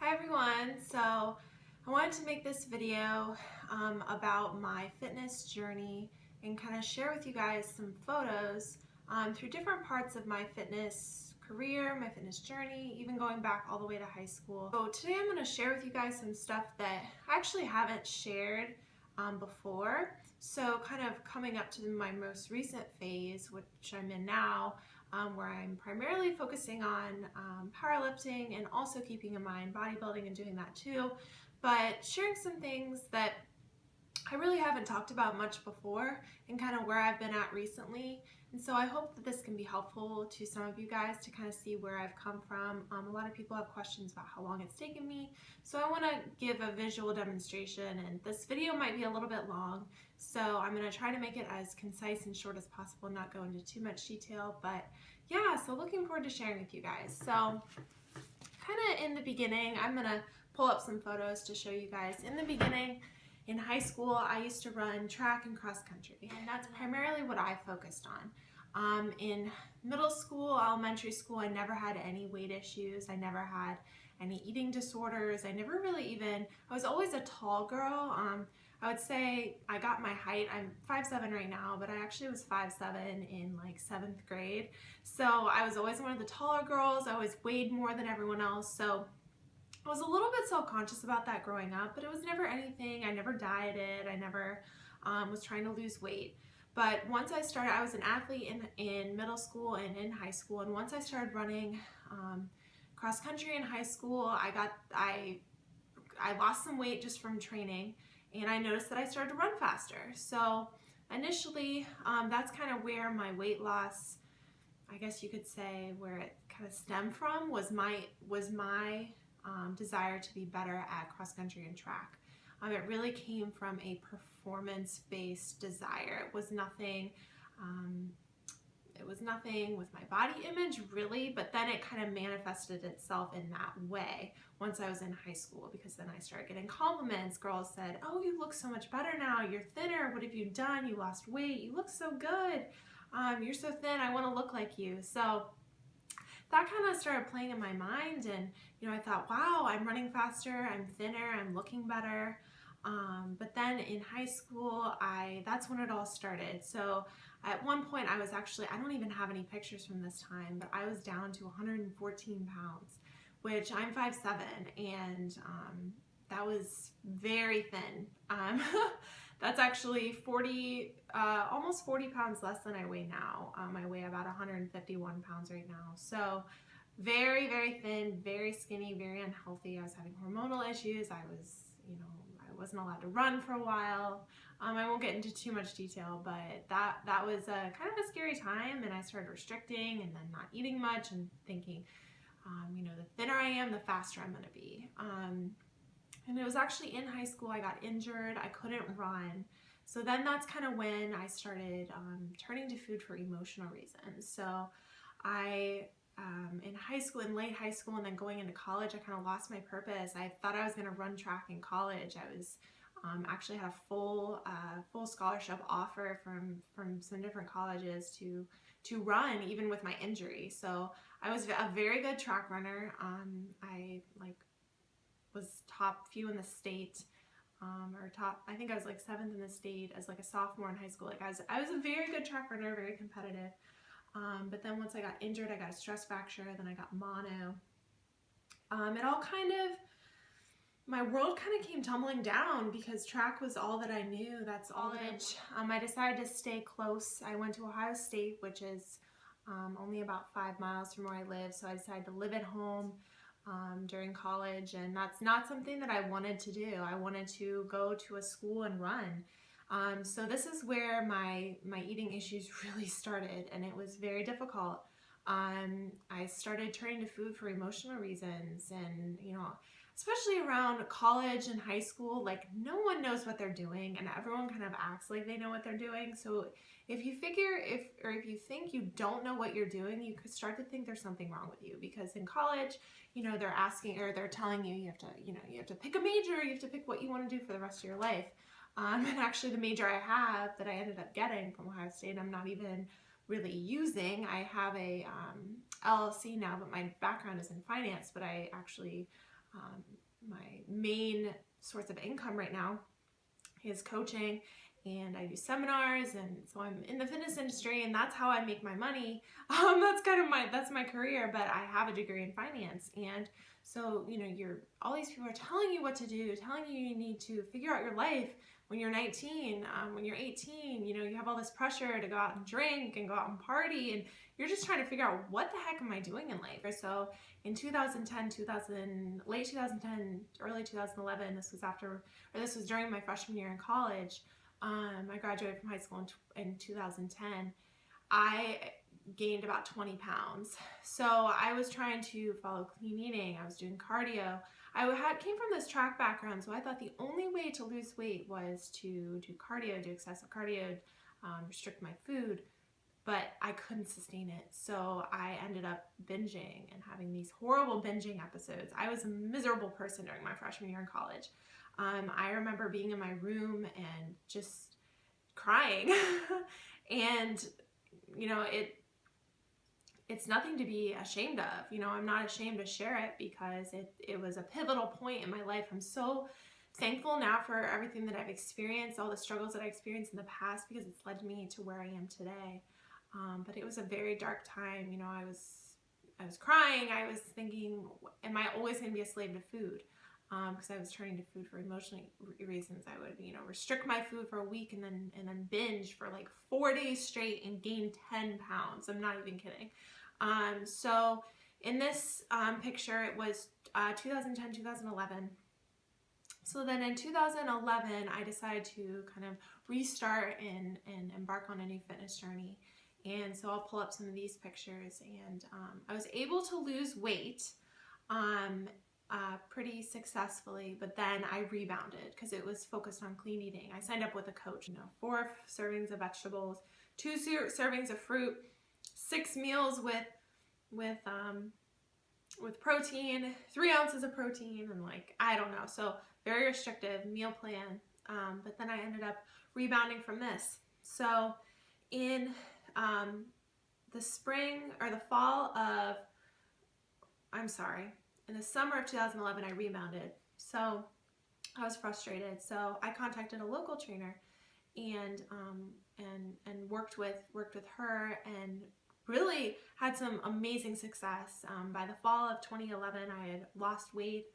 Hi everyone, so I wanted to make this video about my fitness journey and kind of share with you guys some photos through different parts of my fitness career, my fitness journey, even going back all the way to high school. So today I'm going to share with you guys some stuff that I actually haven't shared before. So kind of coming up to my most recent phase, which I'm in now, where I'm primarily focusing on powerlifting and also keeping in mind bodybuilding and doing that too, but sharing some things that I really haven't talked about much before and kind of where I've been at recently. And so I hope that this can be helpful to some of you guys to kind of see where I've come from. A lot of people have questions about how long it's taken me. So I want to give a visual demonstration, and this video might be a little bit long. So I'm going to try to make it as concise and short as possible, not go into too much detail. But yeah, so looking forward to sharing with you guys. So kind of in the beginning, I'm going to pull up some photos to show you guys. In the beginning, in high school, I used to run track and cross country, and that's primarily what I focused on. In middle school, elementary school, I never had any weight issues. I never had any eating disorders. I never really even, I was always a tall girl. I would say I got my height. I'm 5'7" right now, but I actually was 5'7" in like 7th grade. So I was always one of the taller girls. I always weighed more than everyone else. So I was a little bit self-conscious about that growing up, but it was never anything. I never dieted. I never was trying to lose weight. But once I started, I was an athlete in middle school and in high school. And once I started running cross country in high school, I lost some weight just from training, and I noticed that I started to run faster. So initially, that's kind of where my weight loss, I guess you could say, where it kind of stemmed from, was my desire to be better at cross country and track. It really came from a performance-based desire. It was nothing with my body image really, but then it kind of manifested itself in that way once I was in high school, because then I started getting compliments. Girls said, "Oh, you look so much better now. You're thinner. What have you done? You lost weight. You look so good. You're so thin. I want to look like you." So that kind of started playing in my mind, and I thought, wow, I'm running faster, I'm thinner, I'm looking better. But then in high school, that's when it all started. So at one point I was actually, I don't even have any pictures from this time, but I was down to 114 pounds, which I'm 5'7", and that was very thin. That's actually almost 40 pounds less than I weigh now. I weigh about 151 pounds right now. So very, very thin, very skinny, very unhealthy. I was having hormonal issues. I wasn't allowed to run for a while. I won't get into too much detail, but that was kind of a scary time, and I started restricting and then not eating much and thinking, the thinner I am, the faster I'm gonna be. And it was actually in high school I got injured. I couldn't run. So then that's kind of when I started turning to food for emotional reasons. So in high school, in late high school, and then going into college, I kind of lost my purpose. I thought I was going to run track in college. I was actually had a full scholarship offer from some different colleges to run, even with my injury. So I was a very good track runner. I was top few in the state, I think I was like 7th in the state as like a sophomore in high school. Like I was a very good track runner, very competitive. But then once I got injured, I got a stress fracture, then I got mono. It all my world kind of came tumbling down because track was all that I knew. That's all I decided to stay close. I went to Ohio State, which is only about 5 miles from where I live. So I decided to live at home during college, and that's not something that I wanted to do. I wanted to go to a school and run. So this is where my eating issues really started, and it was very difficult. I started turning to food for emotional reasons, and especially around college and high school, like no one knows what they're doing, and everyone kind of acts like they know what they're doing. So if you think you don't know what you're doing, you could start to think there's something wrong with you, because in college, they're asking, or they're telling you you have to pick a major, you have to pick what you want to do for the rest of your life. And actually the major I have that I ended up getting from Ohio State, I'm not even really using. I have a LLC now, but my background is in finance, but I actually my main source of income right now is coaching, and I do seminars, and so I'm in the fitness industry, and that's how I make my money. That's my career, but I have a degree in finance, and so all these people are telling you what to do, telling you need to figure out your life when you're 19, when you're 18. You have all this pressure to go out and drink and go out and party, and you're just trying to figure out what the heck am I doing in life. So in 2010, late 2010, early 2011, this was during my freshman year in college. I graduated from high school in 2010. I gained about 20 pounds. So I was trying to follow clean eating. I was doing cardio. Came from this track background, so I thought the only way to lose weight was to do cardio, do excessive cardio, restrict my food, but I couldn't sustain it. So I ended up binging and having these horrible binging episodes. I was a miserable person during my freshman year in college. I remember being in my room and just crying. And it's nothing to be ashamed of. I'm not ashamed to share it because it was a pivotal point in my life. I'm so thankful now for everything that I've experienced, all the struggles that I experienced in the past, because it's led me to where I am today. But it was a very dark time. I was crying. I was thinking, am I always going to be a slave to food? Because I was turning to food for emotional reasons. I would, restrict my food for a week and then binge for like 4 days straight and gain 10 pounds. I'm not even kidding. So in this picture, it was 2010, 2011. So then in 2011, I decided to kind of restart and embark on a new fitness journey. And so I'll pull up some of these pictures, and I was able to lose weight pretty successfully, but then I rebounded because it was focused on clean eating. I signed up with a coach. 4 servings of vegetables, 2 servings of fruit, 6 meals with protein, 3 ounces of protein, and I don't know. So very restrictive meal plan. But then I ended up rebounding from this. So in the summer of 2011, I rebounded. So I was frustrated. So I contacted a local trainer and worked with her, and really had some amazing success. By the fall of 2011, I had lost weight.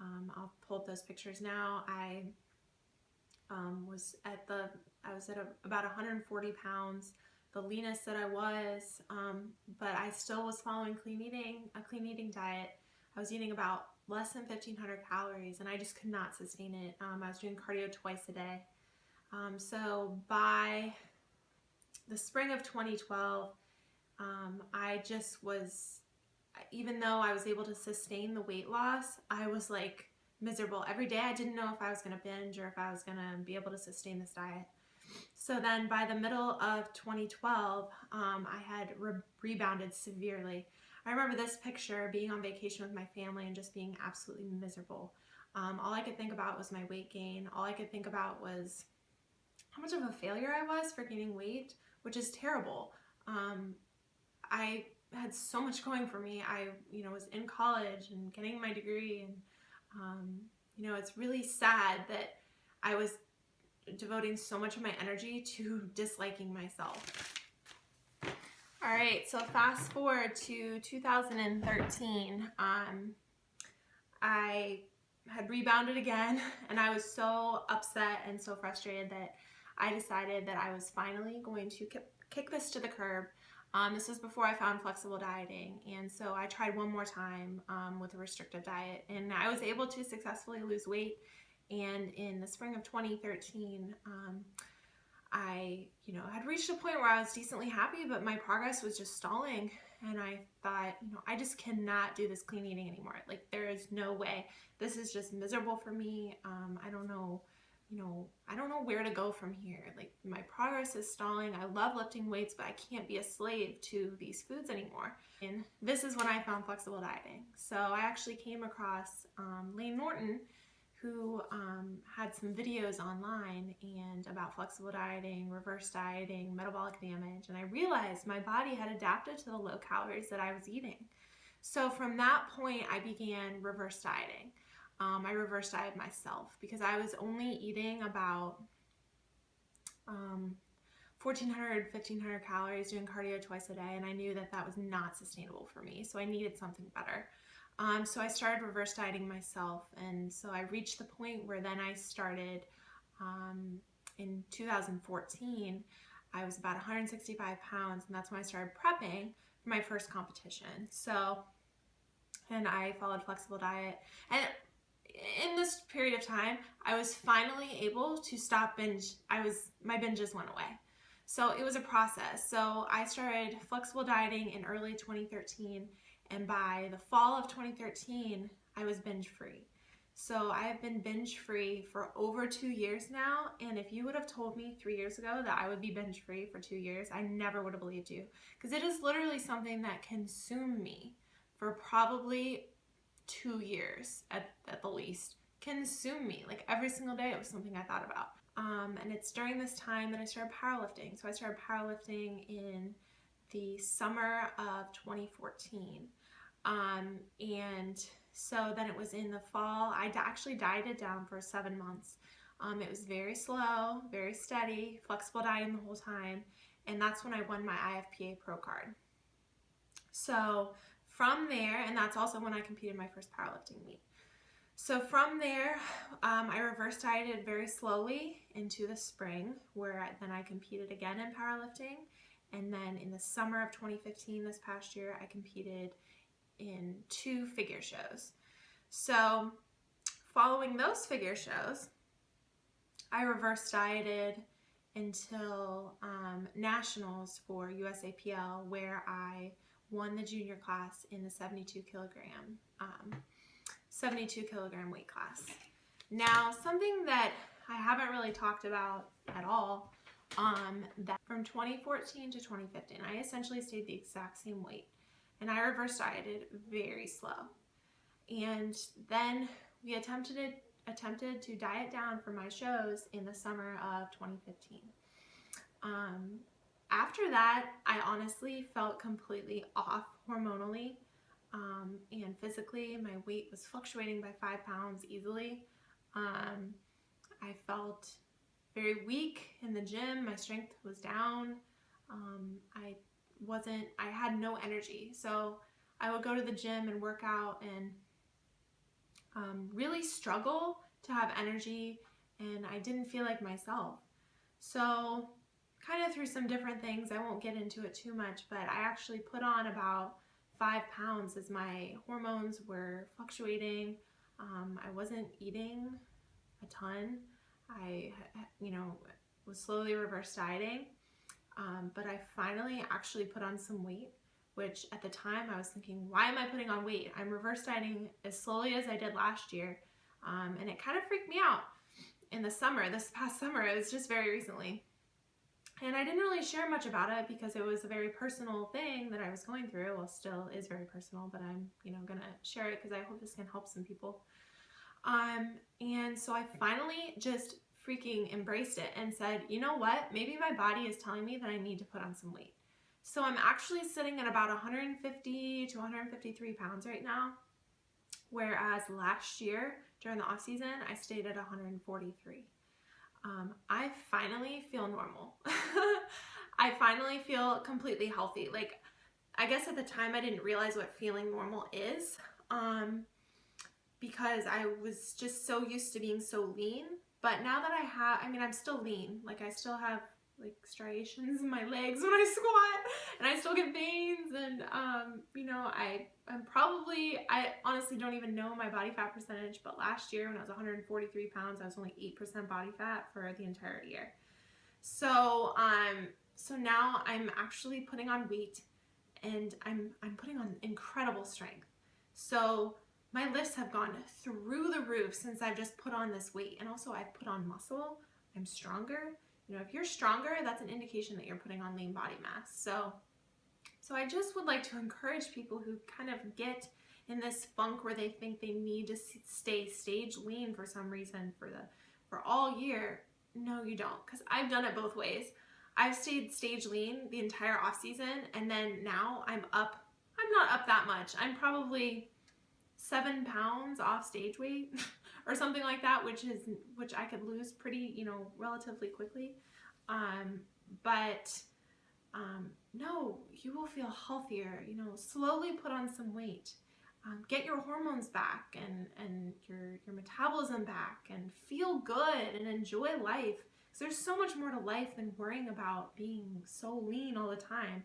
I'll pull up those pictures now. I was at about 140 pounds, the leanest that I was, but I still was following a clean eating diet. I was eating about less than 1,500 calories, and I just could not sustain it. I was doing cardio twice a day. So by the spring of 2012, I just was, even though I was able to sustain the weight loss, I was miserable. Every day I didn't know if I was going to binge or if I was going to be able to sustain this diet. So then by the middle of 2012, I had rebounded severely. I remember this picture, being on vacation with my family and just being absolutely miserable. All I could think about was my weight gain. All I could think about was how much of a failure I was for gaining weight, which is terrible. I had so much going for me. I, was in college and getting my degree, and it's really sad that I was devoting so much of my energy to disliking myself. All right, so fast forward to 2013. I had rebounded again, and I was so upset and so frustrated that I decided that I was finally going to kick this to the curb. This was before I found flexible dieting, and so I tried one more time with a restrictive diet, and I was able to successfully lose weight. And in the spring of 2013, I had reached a point where I was decently happy, but my progress was just stalling. And I thought, I just cannot do this clean eating anymore. There is no way. This is just miserable for me. I don't know where to go from here. My progress is stalling. I love lifting weights, but I can't be a slave to these foods anymore. And this is when I found flexible dieting. So I actually came across Lane Norton, who had some videos online and about flexible dieting, reverse dieting, metabolic damage, and I realized my body had adapted to the low calories that I was eating. So from that point, I began reverse dieting. I reverse dieted myself because I was only eating about 1,400, 1,500 calories, doing cardio twice a day, and I knew that that was not sustainable for me, so I needed something better. So I started reverse dieting myself, and so I reached the point where then I started in 2014. I was about 165 pounds, and that's when I started prepping for my first competition. So, and I followed flexible diet, and in this period of time, I was finally able to stop binge. My binges went away. So it was a process. So I started flexible dieting in early 2013, and by the fall of 2013, I was binge free. So I have been binge free for over 2 years now, and if you would have told me 3 years ago that I would be binge free for 2 years, I never would have believed you, because it is literally something that consumed me for probably 2 years at the least. Consume me. Like every single day it was something I thought about. And it's during this time that I started powerlifting. So I started powerlifting in the summer of 2014. And so then it was in the fall. I actually dieted down for 7 months. It was very slow, very steady, flexible dieting the whole time. And that's when I won my IFPA Pro card. So from there, and that's also when I competed my first powerlifting meet. So from there, I reverse dieted very slowly into the spring, where then I competed again in powerlifting. And then in the summer of 2015, this past year, I competed in 2 figure shows. So following those figure shows, I reverse dieted until nationals for USAPL, where I won the junior class in the 72 kilogram weight class. Now, something that I haven't really talked about at all, that from 2014 to 2015, I essentially stayed the exact same weight, and I reverse dieted very slow. And then we attempted to diet down for my shows in the summer of 2015. After that, I honestly felt completely off hormonally, and physically. My weight was fluctuating by 5 pounds easily. I felt very weak in the gym. My strength was down. I had no energy. So I would go to the gym and work out and really struggle to have energy, and I didn't feel like myself. So kind of through some different things, I won't get into it too much, but I actually put on about 5 pounds as my hormones were fluctuating. I wasn't eating a ton. I, was slowly reverse dieting, but I finally actually put on some weight, which at the time I was thinking, why am I putting on weight? I'm reverse dieting as slowly as I did last year, and it kind of freaked me out in the summer, this past summer. It was just very recently. And I didn't really share much about it because it was a very personal thing that I was going through. Well, still is very personal, but I'm, gonna share it because I hope this can help some people. And so I finally just freaking embraced it and said, you know what? Maybe my body is telling me that I need to put on some weight. So I'm actually sitting at about 150 to 153 pounds right now, whereas last year during the off season, I stayed at 143. I finally feel normal. I finally feel completely healthy. Like, I guess at the time I didn't realize what feeling normal is, because I was just so used to being so lean. But now that I'm still lean. Like, I still have like striations in my legs when I squat, and I still get veins, and I honestly don't even know my body fat percentage, but last year when I was 143 pounds, I was only 8% body fat for the entire year. So now I'm actually putting on weight, and I'm putting on incredible strength. So my lifts have gone through the roof since I've just put on this weight, and also I've put on muscle. I'm stronger. If you're stronger, that's an indication that you're putting on lean body mass. So I just would like to encourage people who kind of get in this funk where they think they need to stay stage lean for some reason for all year. No, you don't, because I've done it both ways. I've stayed stage lean the entire off season, and then now I'm I'm not up that much. I'm probably 7 pounds off stage weight or something like that, which I could lose pretty, you know, relatively quickly. No, you will feel healthier, you know, slowly put on some weight, get your hormones back and your metabolism back, and feel good and enjoy life. Because there's so much more to life than worrying about being so lean all the time.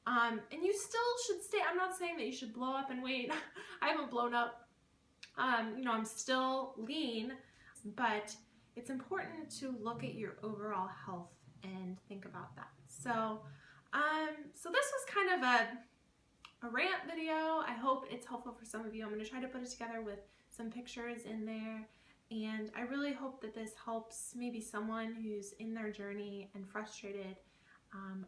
And you still should stay. I'm not saying that you should blow up in weight. I haven't blown up. You know, I'm still lean, but it's important to look at your overall health and think about that. So, so this was kind of a rant video. I hope it's helpful for some of you. I'm going to try to put it together with some pictures in there. And I really hope that this helps maybe someone who's in their journey and frustrated.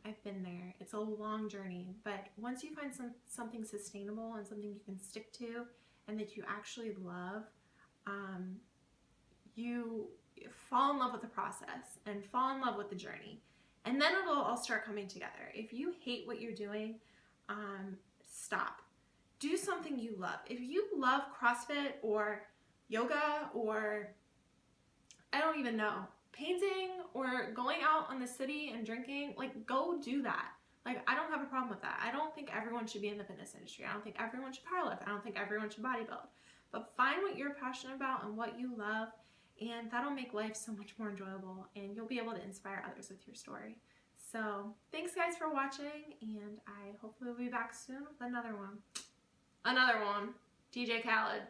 I've been there. It's a long journey, but once you find something sustainable and something you can stick to and that you actually love, you fall in love with the process and fall in love with the journey. And then it'll all start coming together. If you hate what you're doing, stop. Do something you love. If you love CrossFit or yoga or I don't even know, painting or going out on the city and drinking, like go do that. Like I don't have a problem with that. I don't think everyone should be in the fitness industry. I don't think everyone should powerlift. I don't think everyone should bodybuild. But find what you're passionate about and what you love, and that'll make life so much more enjoyable, and you'll be able to inspire others with your story. So thanks guys for watching, and I hopefully will be back soon with another one. DJ Khaled.